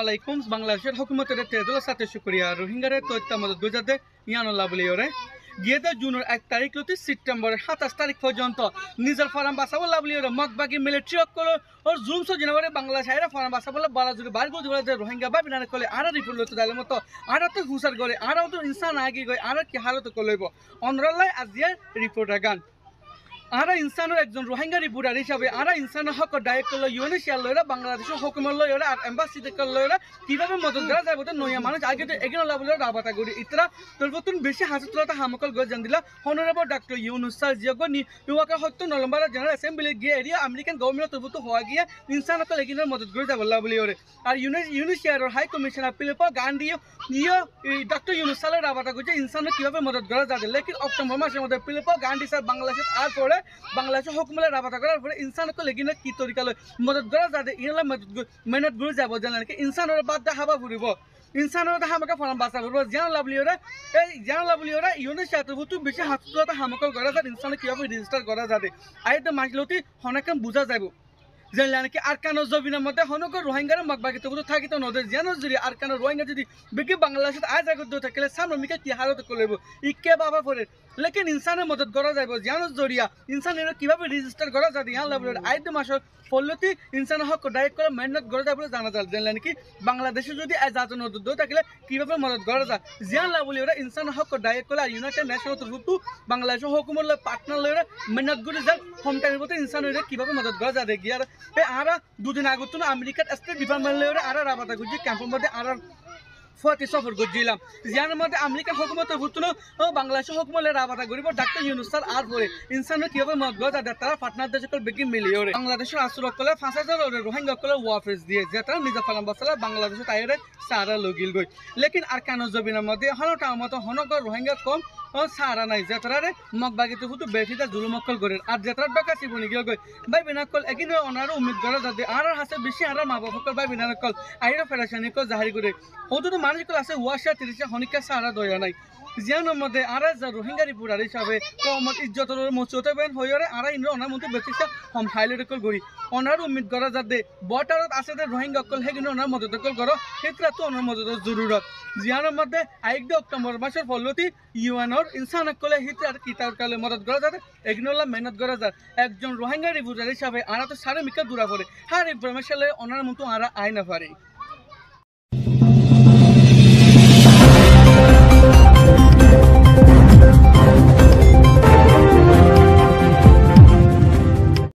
আলাইকুম বাংলাদেশের হুকুমতের তেজল সাথে শুক্রিয়া রোহিঙ্গারে তথ্য মদত গুজাতে ইয়ানুল্লাহ বলিওরে গিয়েতে জুনের 1 তারিখ লতি সেপ্টেম্বরের 27 তারিখ পর্যন্ত নিজের ফারাম বাসাবল্লা বলিওরে মগবাগি মিলিটারি অকল और जून सो जनवरी बांग्लादेश आइरा फराम बासाबल्ला बाला जुरी बारगो जुरा जे रोहिंगा बा बिना कोले आरा रिपोर्ट लतो दाले मतो आरा तो हुसार गरे आरा तो इंसान आगे गय आरा की हालत कोलेबो अनरलाई आजिया रिपोर्ट गान आरा इंसानर एकजन रोहिंगा रिपोर्टार हिसाबे आरा इंसानर हक डायरेक्ट ल यूएनएचसीआर लयरा बांग्लादेशर हुकुमत लयरा আর এমবাসি থেকে লয়রা কিভাবে মদত করা যায় বলতে নয়া মানুষ আগে তো এগিয়ে লাবলে রাবাতা করি ইতরা তলবতুন বেশি হাসতলতা হামকল গজ জান দিলা অনারেবল ডক্টর ইউনুস স্যার জিয়গনি ইউয়াকা হত্য নলম্বারা জেনারেল অ্যাসেম্বলি গিয়ে এরিয়া আমেরিকান গভর্নমেন্ট তলবতু হওয়া গিয়া ইনসানক এগিয়ে মদত করে যাবল্লা বলি ওরে আর UNHCR high commissioner Filippo Grandi ইয়ো ডক্টর ইউনুস স্যার রাবাতা কইছে ইনসানক কিভাবে মদত করা যায় লেকিন অক্টোবর মাসের মধ্যে ফিলিপো গান্ধী স্যার বাংলাদেশে আর পরে বাংলাদেশের হুকুমলে রাবাতা করার পরে ইনসানকে লেগিনে কি তরিকা লয় মদত করা যাতে ইনলা মেহনত গুলো যাব জানেন কি ইনসানের বাদ দা হাবা ফুরিব ইনসানের দা হামাকা ফরাম বাসা ফুরিব জান লাভলিওরা এই জান লাভলিওরা ইউনিসেফ তো বেশি হাতটা হামকল করা যায় ইনসানে কিভাবে রেজিস্টার করা যাবে আইতে মাসলতি হনাকাম বুঝা যাবে জানলেন কি আরকানো জবিনের মধ্যে হনক রোহিঙ্গার মগবাগি তো থাকিত নদে যেন যদি আরকানো রোহিঙ্গা যদি বিকি বাংলাদেশত আজ আগত থাকলে সামমিকে কি হালত করলেব ইকে বাবা পরে লেকিন ইনসানের মদত করা যাবে যেন জরিয়া ইনসানের কিভাবে রেজিস্টার করা যায় ইয়ান লাভলের আইদ মাসের ফলতি ইনসানের হক ডাইরেক্ট করে মেহনত করা যাবে জানা যায় জানলেন কি বাংলাদেশে যদি আজ আজ নদত থাকলে কিভাবে মদত করা যায় জিয়ান লাভলিওরা ইনসানের হক ডাইরেক্ট করে ইউনাইটেড নেশন রুতু বাংলাদেশের হুকুমত পার্টনার লয়রা মেহনত করে যায় হোম টাইমের মধ্যে ইনসানের কিভাবে মদত করা যায় দেখি আর আরা দুদিন আগত আমেরিকার স্টেট ডিপার্টমেন্ট লয়রা আরা রাবাতা গুজি ক্যাম্পের মধ্যে আরা ফতে সফর করছিলাম যার মধ্যে আমেরিকান হুকুমতের ভুতুনো বাংলাদেশের হুকুমলে রাবাতা করিব ডাক্তার ইউনুস স্যার আর পরে ইনসানের কিভাবে মদত যাতে তারা পার্টনার দেশ সকল বেগি মিলিয়ে বাংলাদেশের আশ্রয় কলে 5000 রোহিঙ্গা কলে ওয়াফেজ দিয়ে যে তারা নিজে ফালাম বাসালা বাংলাদেশে তাইরে সারা লগিল গই লেকিন আর কানো জবিনের মধ্যে হনটা মতো হনগর রোহিঙ্গা কম সারা নাই যে তারা মগবাগিতে হুতু বেঠিটা জুলুমকল করে আর যে তারা ডকাসি বনি গিয়ে গই ভাই বিনাকল এগিনে অনার উম্মিদ করা যাতে আর হাসে বেশি আর মা বাবা ভাই বিনাকল আইরা ফেডারেশন কো জাহির করে হতো মানুষগুলো আছে ওয়াশা 30 হনিকা সারা দয়া নাই জিয়ানোর মধ্যে আর রোহিঙ্গা রিপোর্টার হিসাবে কমত ইজ্জতর মচতে বেন হইরে আর ইন্দ্র অনার মধ্যে বেশিটা হম হাইলাইট কল করি অনার উম্মিদ করা যাতে বর্ডারত আছে যে রোহিঙ্গা কল হেগিনে অনার মদত কল করো ক্ষেত্রে তো অনার মদতের জরুরত জিয়ানোর মধ্যে 1 অক্টোবর মাসের ফলতি ইউএনর ইনসানক কলে হিতে আর কিতার কালে মদত করা যাতে এগনোলা মেহনত করা যায় একজন রোহিঙ্গা রিপোর্টার হিসাবে আর তো সারে মিকা দূরা পড়ে আর ইনফরমেশন অনার মতো আর আই না পারে।